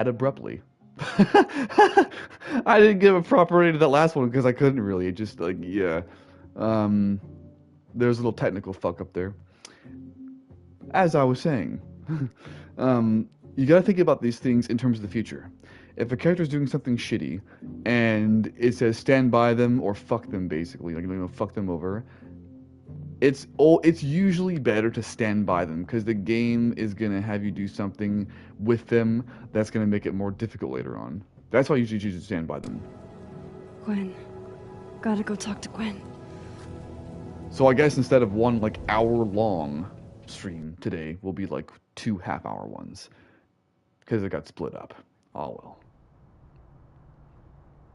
and abruptly. I didn't give a proper rating to that last one because I couldn't really. It just like yeah. Um, there's a little technical fuck up there. As I was saying, um, you gotta think about these things in terms of the future. If a character's doing something shitty and it says stand by them or fuck them, basically, like fuck them over, it's usually better to stand by them because the game is gonna have you do something with them that's gonna make it more difficult later on. That's why I usually choose to stand by them. Gwen. Gotta go talk to Gwen. So I guess instead of one like hour long stream today, will be like 2 half-hour ones because it got split up. Oh well.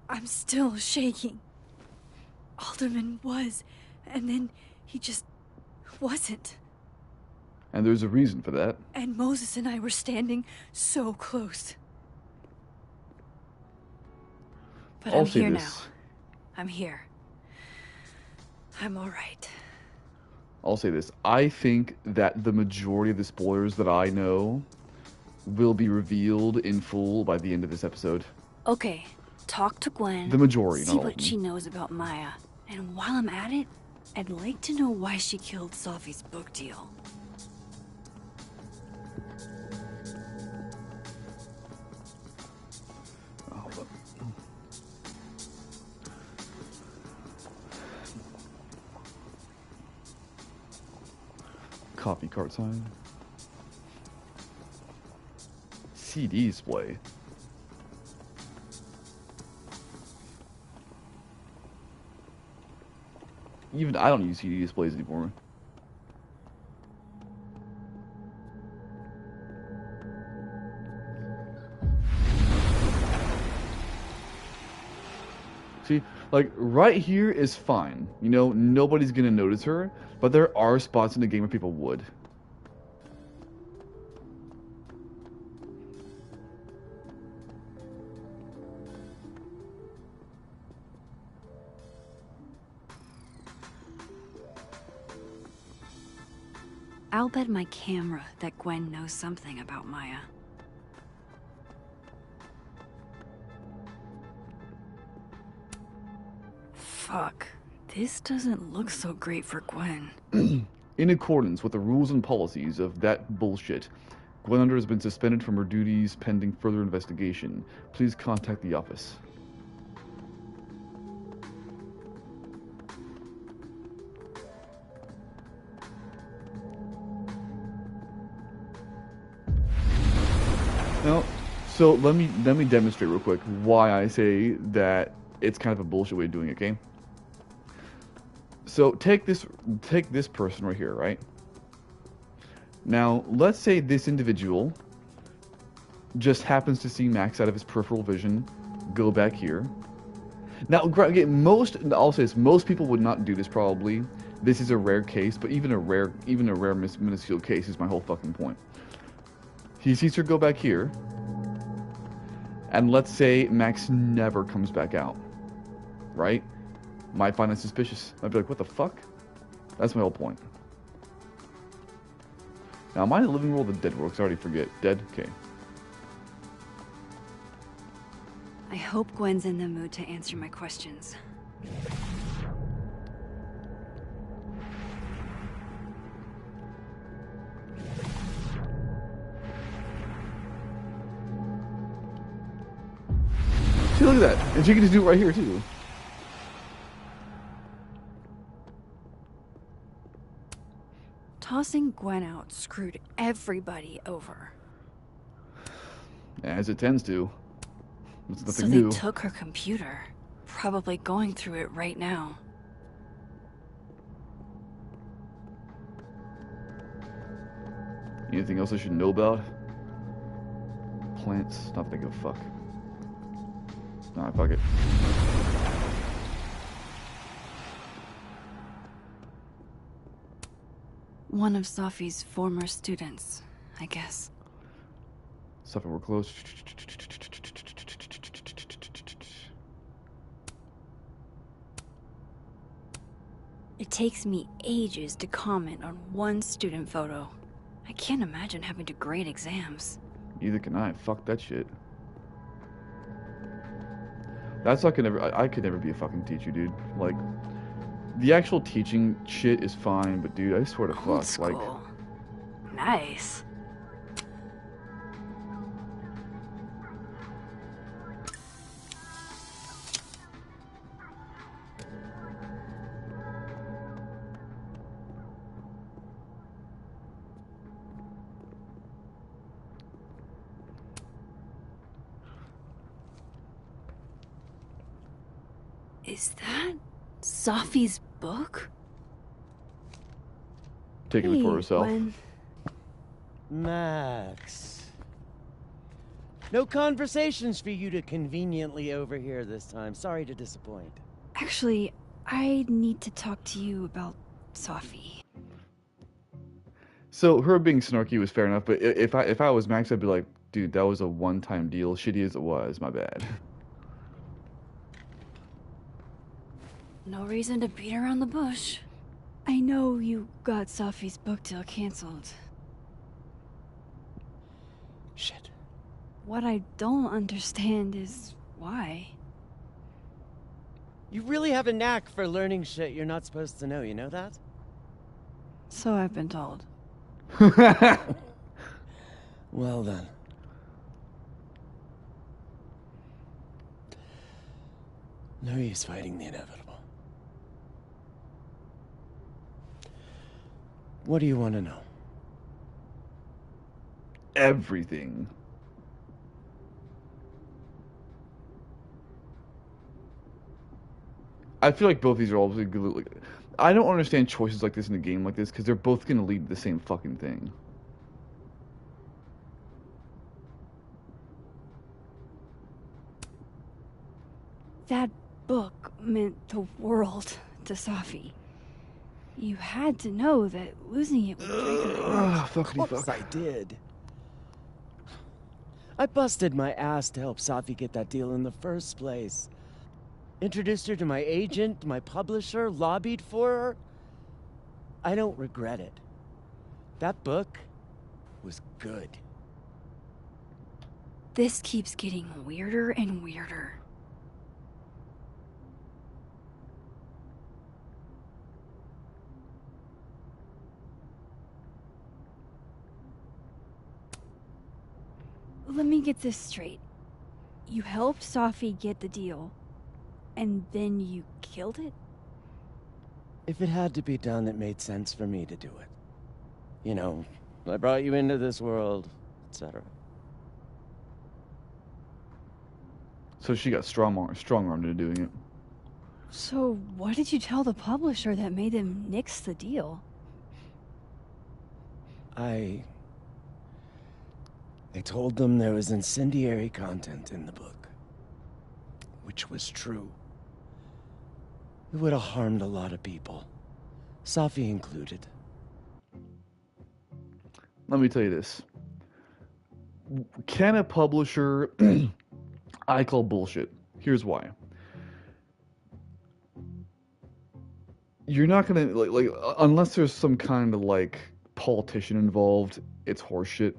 I'm still shaking. Alderman was, and then he just wasn't. And there's a reason for that. And Moses and I were standing so close. But I'll I'm say here this. now. I'm here. I'm all right. I'll say this. I think that the majority of the spoilers that I know will be revealed in full by the end of this episode. Okay, talk to Gwen. The majority, see not all of what them. she knows about Maya. And while I'm at it, I'd like to know why she killed Sophie's book deal. Oh, but... Coffee cart sign. CD display. Even I don't use CD displays anymore. See, like right here is fine. You know, nobody's gonna notice her, but there are spots in the game where people would. I'll bet my camera that Gwen knows something about Maya. Fuck. This doesn't look so great for Gwen. In accordance with the rules and policies of that bullshit, Gwen Under has been suspended from her duties pending further investigation. Please contact the office. Now, so let me demonstrate real quick why I say that it's kind of a bullshit way of doing it, okay? So take this person right here, right? Now, let's say this individual just happens to see Max out of his peripheral vision, go back here. Now, again, I'll say this, most people would not do this probably. This is a rare case, but even a rare minuscule case is my whole fucking point. He sees her go back here, and let's say Max never comes back out, right? Might find it suspicious. I'd be like, what the fuck? That's my whole point. Now, am I in the living world or the dead world? 'Cause I already forget. Dead? Okay. I hope Gwen's in the mood to answer my questions. See, look at that. And she can just do it right here, too. Tossing Gwen out screwed everybody over. As it tends to. It's So nothing they new. took her computer. Probably going through it right now. Anything else I should know about? Plants? Not think of fuck. Nah, fuck it. One of Sophie's former students, I guess. Stuff we're close. It takes me ages to comment on one student photo. I can't imagine having to grade exams. Neither can I. Fuck that shit. That's why I could never be a fucking teacher, dude. Like, the actual teaching shit is fine, but dude, I swear to Old fuck, like, school. Nice. Is that Sophie's book? taking it for Hey, herself. Gwen. Max. No conversations for you to conveniently overhear this time. Sorry to disappoint. Actually, I need to talk to you about Sophie. So her being snarky was fair enough, but if I was Max, I'd be like, dude, that was a one-time deal. Shitty as it was, my bad. No reason to beat around the bush. I know you got Sophie's book deal canceled. Shit. What I don't understand is why. You really have a knack for learning shit you're not supposed to know, you know that? So I've been told. Well then. No use fighting the inevitable. What do you want to know? Everything. I feel like both these are obviously good. Like, I don't understand choices like this in a game like this because they're both going to lead to the same fucking thing. That book meant the world to Sophie. You had to know that losing it would break her heart. Fuckity Of course fuck. I did. I busted my ass to help Sophie get that deal in the first place. Introduced her to my agent, my publisher, lobbied for her. I don't regret it. That book was good. This keeps getting weirder and weirder. Let me get this straight. You helped Sophie get the deal, and then you killed it? If it had to be done, it made sense for me to do it. You know, I brought you into this world, etc. So she got strong-armed into doing it. So what did you tell the publisher that made them nix the deal? I told them there was incendiary content in the book. Which was true. It would have harmed a lot of people. Sophie included. Let me tell you this. Can a publisher... I call bullshit. Here's why. You're not gonna... Like unless there's some kind of, like, politician involved, it's horseshit.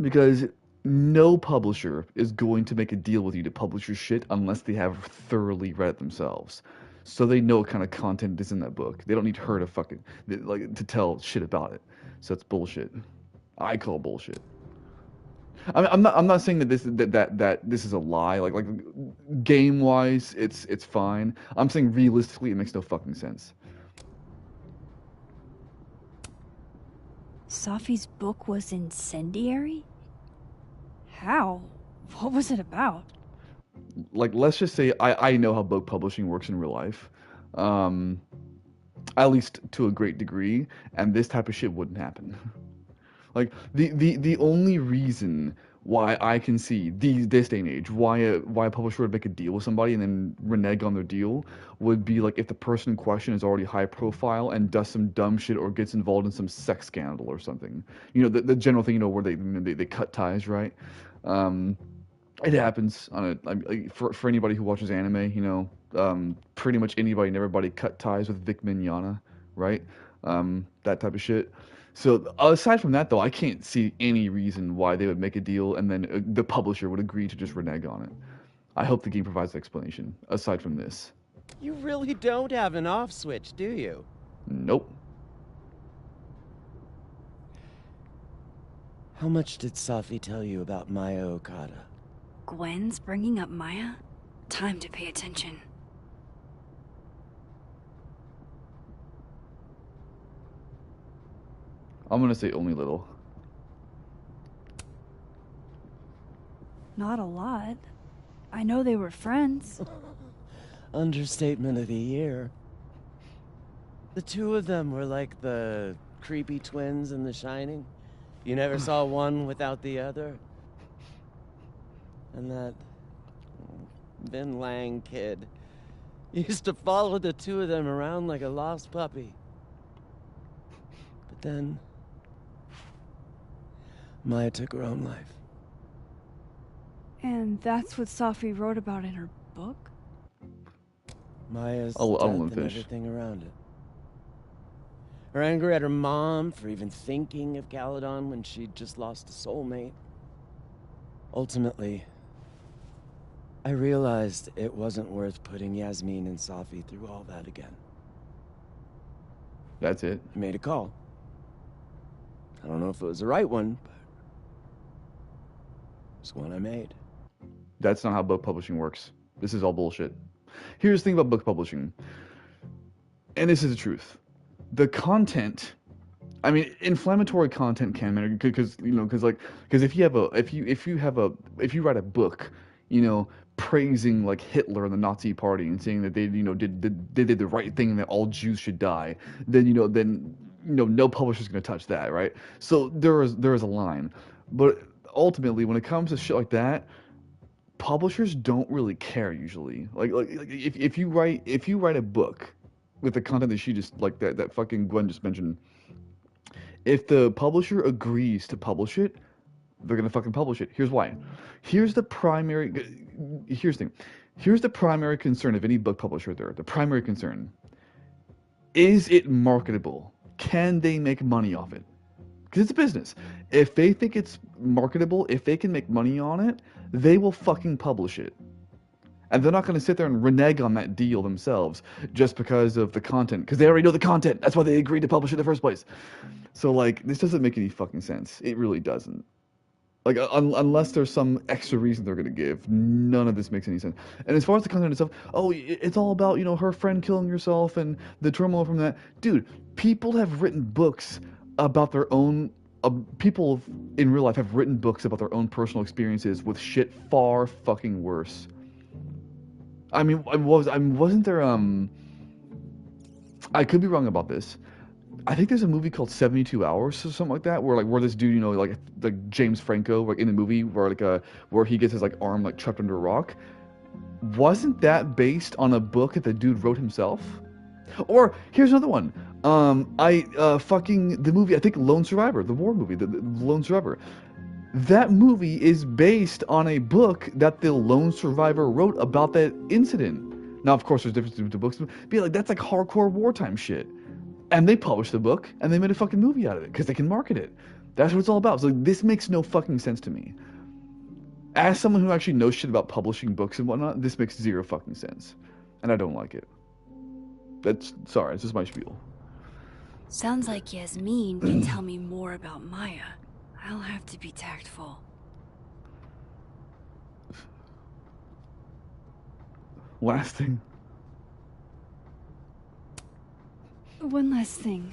Because no publisher is going to make a deal with you to publish your shit unless they have thoroughly read it themselves. So they know what kind of content is in that book. They don't need her to fucking, like, to tell shit about it. So it's bullshit. I call bullshit. I'm not saying that this is a lie. Like game wise, it's fine. I'm saying realistically, it makes no fucking sense. Sophie's book was incendiary? How? What was it about? Like, let's just say I know how book publishing works in real life, at least to a great degree, and this type of shit wouldn't happen. Like, the only reason why I can see this day and age why a publisher would make a deal with somebody and then renege on their deal would be like if the person in question is already high profile and does some dumb shit or gets involved in some sex scandal or something. You know, the general thing, you know, where they cut ties, right? It happens on for anybody who watches anime, you know, pretty much anybody and everybody cut ties with Vic Mignogna, right? That type of shit. So aside from that, though, I can't see any reason why they would make a deal and then the publisher would agree to just renege on it. I hope the game provides an explanation, aside from this. You really don't have an off switch, do you? Nope. How much did Safi tell you about Maya Okada? Gwen's bringing up Maya? Time to pay attention. I'm gonna say only little. Not a lot. I know they were friends. Understatement of the year. The two of them were like the creepy twins in The Shining. You never saw one without the other. And that Vin Lang kid used to follow the two of them around like a lost puppy. But then Maya took her own life. And that's what Safi wrote about in her book? Maya's I'll death let and finish. everything around it. Her anger at her mom for even thinking of Caledon when she'd just lost a soulmate. Ultimately, I realized it wasn't worth putting Yasmin and Safi through all that again. That's it. I made a call. I don't know if it was the right one, but it's one I made. That's not how book publishing works. This is all bullshit. Here's the thing about book publishing, and this is the truth. The content, I mean, inflammatory content can matter because if you write a book, praising like Hitler and the Nazi Party and saying that they did the right thing and that all Jews should die, then no publisher's gonna touch that, right? So there is a line, but ultimately when it comes to shit like that, publishers don't really care usually. Like if you write a book with the content that she just like that fucking Gwen just mentioned, if the publisher agrees to publish it, they're gonna fucking publish it. Here's why. Here's the primary concern of any book publisher there. The primary concern. Is it marketable? Can they make money off it? Because it's a business. If they think it's marketable, if they can make money on it, they will fucking publish it. And they're not going to sit there and renege on that deal themselves just because of the content. Because they already know the content. That's why they agreed to publish it in the first place. So, like, this doesn't make any fucking sense. It really doesn't. Like, unless there's some extra reason they're going to give, none of this makes any sense. And as far as the content itself, it's all about, her friend killing herself and the turmoil from that. Dude, people have written books about their own... people in real life have written books about their own personal experiences with shit far fucking worse. I mean, wasn't there, I could be wrong about this. I think there's a movie called 72 Hours or something like that, where this dude, like James Franco, like in the movie, where he gets his like arm like trapped under a rock. Wasn't that based on a book that the dude wrote himself? Or here's another one. The movie, I think Lone Survivor, the war movie, the Lone Survivor. That movie is based on a book that the lone survivor wrote about that incident. Now, of course, there's differences between the books, but that's like hardcore wartime shit. And they published the book, and they made a fucking movie out of it, because they can market it. That's what it's all about. So this makes no fucking sense to me. As someone who actually knows shit about publishing books and whatnot, this makes zero fucking sense. And I don't like it. Sorry, it's just my spiel. Sounds like Yasmin can tell me more about Maya. I'll have to be tactful. Last thing. One last thing.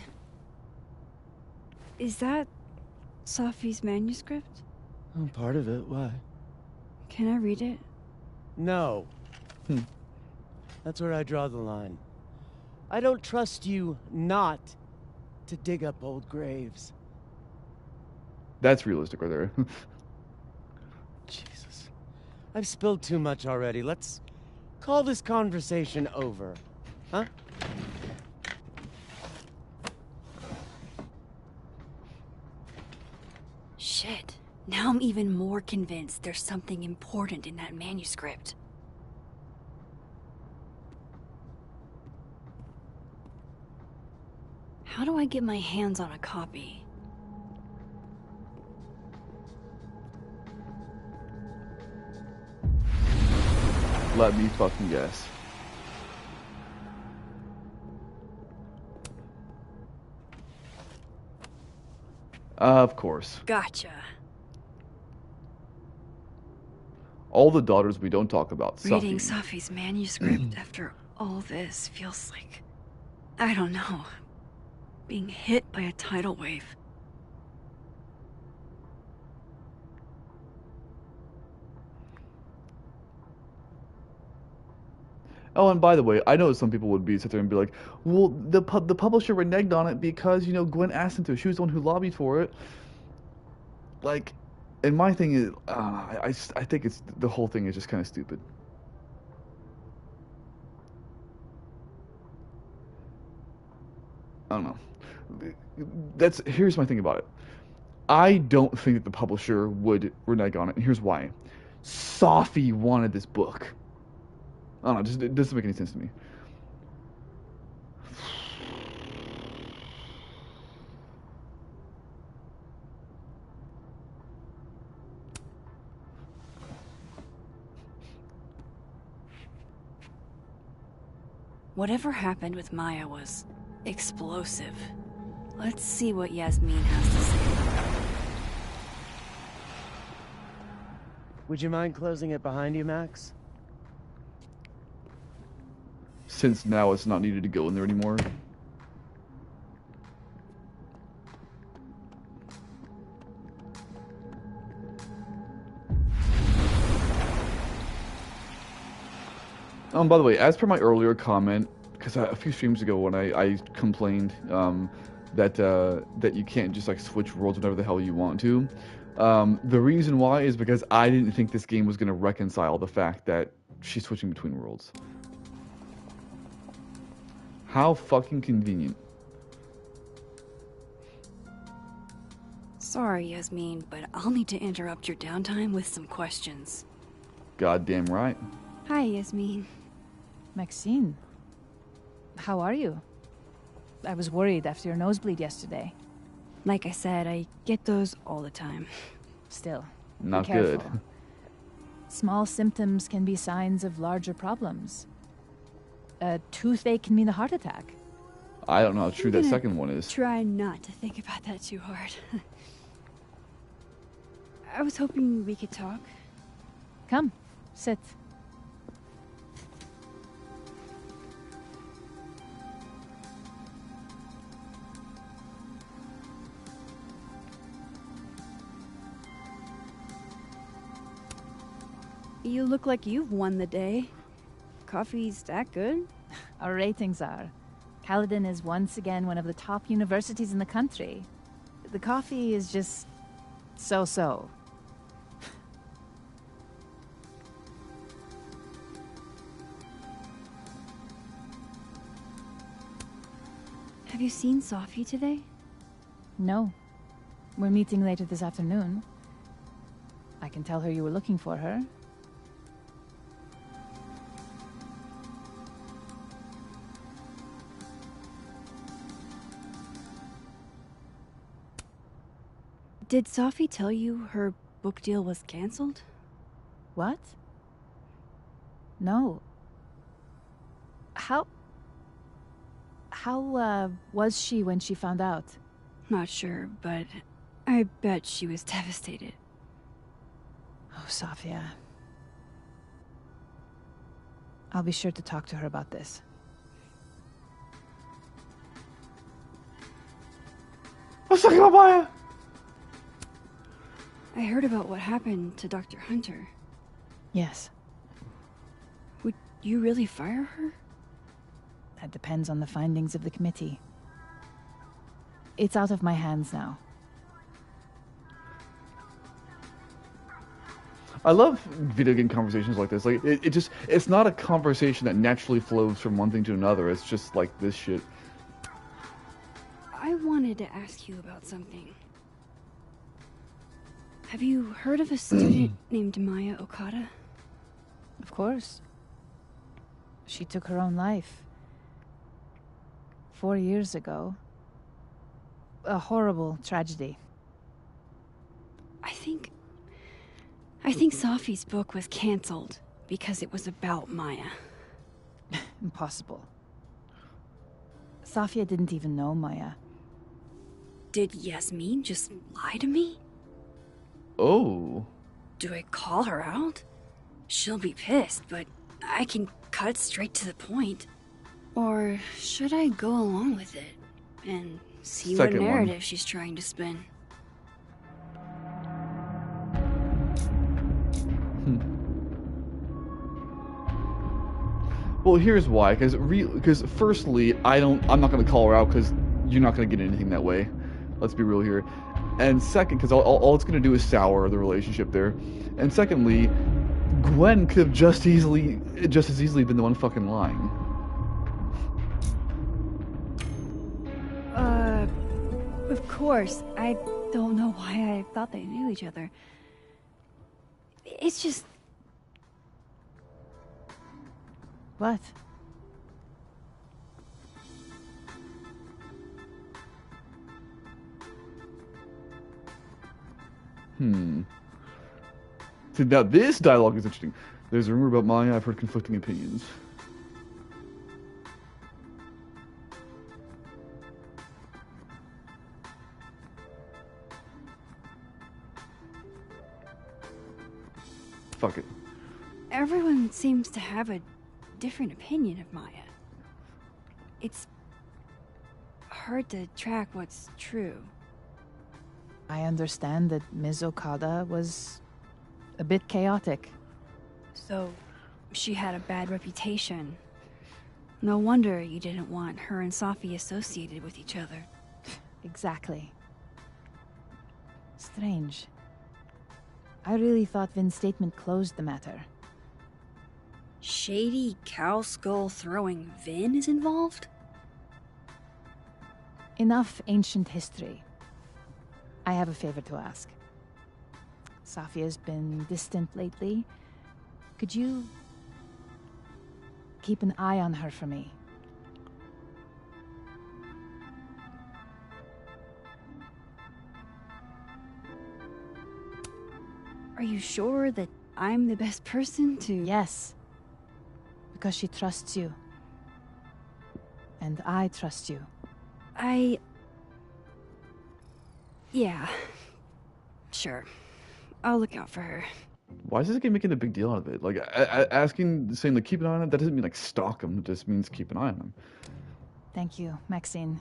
Is that Safi's manuscript? Oh, part of it. Why? Can I read it? No. That's where I draw the line. I don't trust you not to dig up old graves. That's realistic right there. Jesus. I've spilled too much already. Let's call this conversation over. Huh? Shit. Now I'm even more convinced there's something important in that manuscript. How do I get my hands on a copy? Let me fucking guess. Of course. Gotcha. All the daughters we don't talk about. Reading Safi. Safi's manuscript after all this feels like, I don't know, being hit by a tidal wave. Oh, and by the way, I know some people would sit there and be like, well, the publisher reneged on it because, you know, Gwen asked him to. She was the one who lobbied for it. Like, and my thing is, I think it's, the whole thing is just kind of stupid. I don't know. Here's my thing about it. I don't think that the publisher would renege on it, and here's why. Safi wanted this book. I don't know, it doesn't make any sense to me. Whatever happened with Maya was explosive. Let's see what Yasmin has to say about it. Would you mind closing it behind you, Max? Since now it's not needed to go in there anymore. By the way, as per my earlier comment, because a few streams ago when I complained that you can't just like switch worlds whenever the hell you want to, the reason why is because I didn't think this game was going to reconcile the fact that she's switching between worlds. How fucking convenient. Sorry, Yasmin, but I'll need to interrupt your downtime with some questions. Goddamn right. Hi, Yasmin. Maxine, how are you? I was worried after your nosebleed yesterday. Like I said, I get those all the time. Still, Not be careful. good. Small symptoms can be signs of larger problems. A toothache can mean a heart attack. I don't know how true I'm that gonna second one is. Try not to think about that too hard. I was hoping we could talk. Come, sit. You look like you've won the day. Coffee's that good? Our ratings are. Caledon is once again one of the top universities in the country. The coffee is just so-so. Have you seen Safi today? No. We're meeting later this afternoon. I can tell her you were looking for her. Did Safi tell you her book deal was canceled? What? No. How was she when she found out? Not sure, but I bet she was devastated. Oh, Safia. I'll be sure to talk to her about this. What's talking about Maya? I heard about what happened to Dr. Hunter. Yes, Would you really fire her? that depends on the findings of the committee. It's out of my hands now. I love video game conversations like this. Like it's not a conversation that naturally flows from one thing to another. It's just like this shit. I wanted to ask you about something. Have you heard of a student named Maya Okada? Of course. She took her own life. 4 years ago. A horrible tragedy. I think Safi's book was canceled because it was about Maya. Impossible. Safia didn't even know Maya. Did Yasmin just lie to me? Oh. Do I call her out? She'll be pissed, but I can cut straight to the point. Or should I go along with it and see Second what one. narrative she's trying to spin? Well, here's why. Because firstly, I'm not gonna call her out because you're not gonna get anything that way. Let's be real here. And second, because all it's gonna do is sour the relationship there. And secondly, Gwen could have just as easily been the one fucking lying. Of course. I don't know why I thought they knew each other. It's just... What? See, now this dialogue is interesting. There's a rumor about Maya. I've heard conflicting opinions. Fuck it. Everyone seems to have a different opinion of Maya. It's hard to track what's true. I understand that Ms. Okada was a bit chaotic. So, she had a bad reputation. No wonder you didn't want her and Safi associated with each other. Exactly. Strange. I really thought Vin's statement closed the matter. Shady cow skull throwing Vin is involved? Enough ancient history. I have a favor to ask. Safia's been distant lately. Could you keep an eye on her for me? Are you sure that I'm the best person to... Yes. Because she trusts you. And I trust you. Yeah. Sure. I'll look out for her. Why is this game making a big deal out of it? Like, saying, like, keep an eye on him, that doesn't mean, like, stalk him. It just means keep an eye on him. Thank you, Maxine.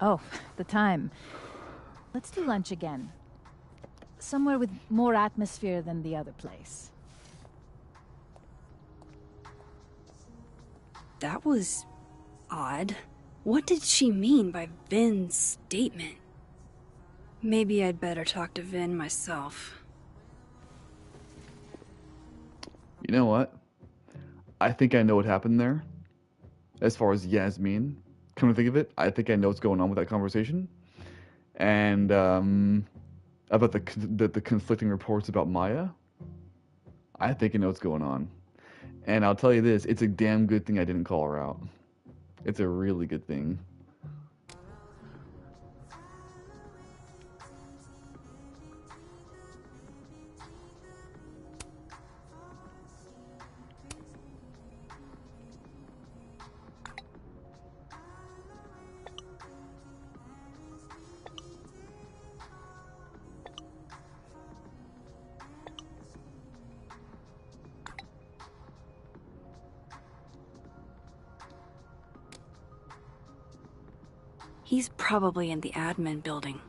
Oh, the time. Let's do lunch again. Somewhere with more atmosphere than the other place. That was... odd. What did she mean by Vin's statement? Maybe I'd better talk to Vin myself. You know what? I think I know what happened there. As far as Yasmin, come to think of it, I think I know what's going on with that conversation. And about the conflicting reports about Maya, I think I know what's going on. And I'll tell you this, it's a damn good thing I didn't call her out. It's a really good thing. He's probably in the admin building.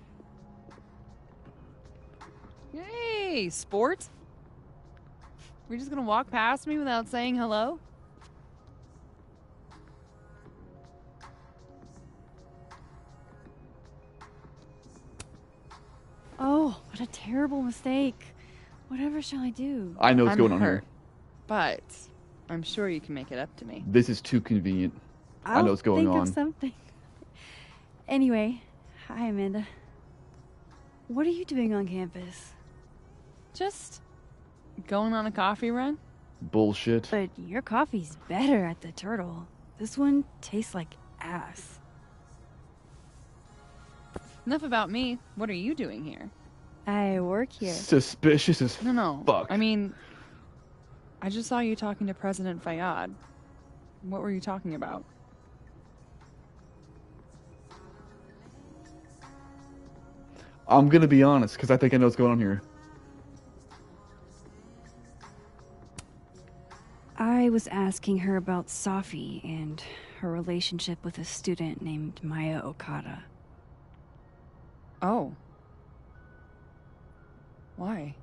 Hey, sport? We're just gonna walk past me without saying hello? Oh, what a terrible mistake. Whatever shall I do? I know what's I'm going on hurt, here. but I'm sure you can make it up to me. This is too convenient. I I'll know what's going think on. of something. Anyway, hi Amanda. What are you doing on campus? Just going on a coffee run? Bullshit. But your coffee's better at the Turtle. This one tastes like ass. Enough about me. What are you doing here? I work here. Suspicious as No. fuck. I mean, I just saw you talking to President Fayyad. What were you talking about? I'm gonna be honest, because I think I know what's going on here. I was asking her about Safi and her relationship with a student named Maya Okada. Oh. Why?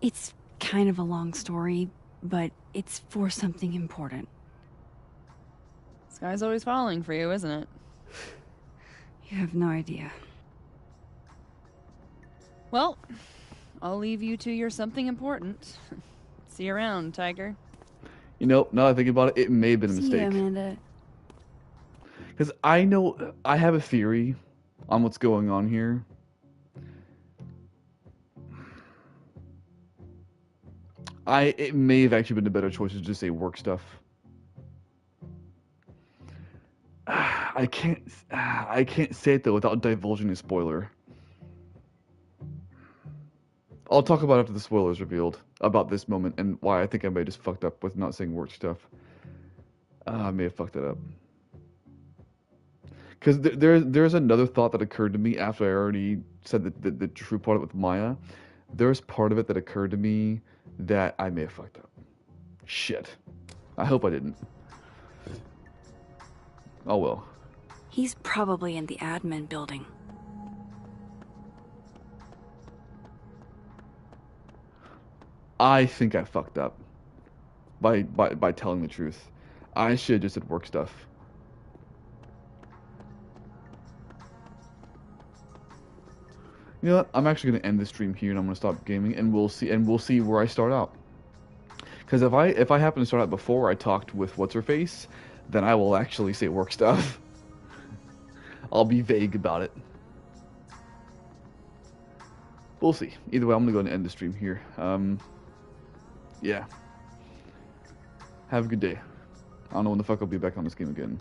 It's kind of a long story, but it's for something important. Sky's always falling for you, isn't it? You have no idea. Well, I'll leave you to your something important. See you around, Tiger. You know, now that I think about it, it may have been a See mistake. ya, Amanda. Because I know, I have a theory on what's going on here. It may have actually been a better choice to just say work stuff. I can't say it though without divulging a spoiler. I'll talk about it after the spoilers revealed about this moment and why I think I may have just fucked up with not saying work stuff. I may have fucked it up. Because there's another thought that occurred to me after I already said the true part of it with Maya. There's part of it that occurred to me that I may have fucked up. Shit. I hope I didn't. Oh well. He's probably in the admin building. I think I fucked up by telling the truth. I should have just said work stuff. You know what? I'm actually gonna end the stream here and I'm gonna stop gaming and we'll see where I start out. Because if I happen to start out before I talked with what's her face, then I will actually say work stuff. I'll be vague about it. We'll see. Either way, I'm gonna go and end the stream here. Yeah. Have a good day. I don't know when the fuck I'll be back on this game again.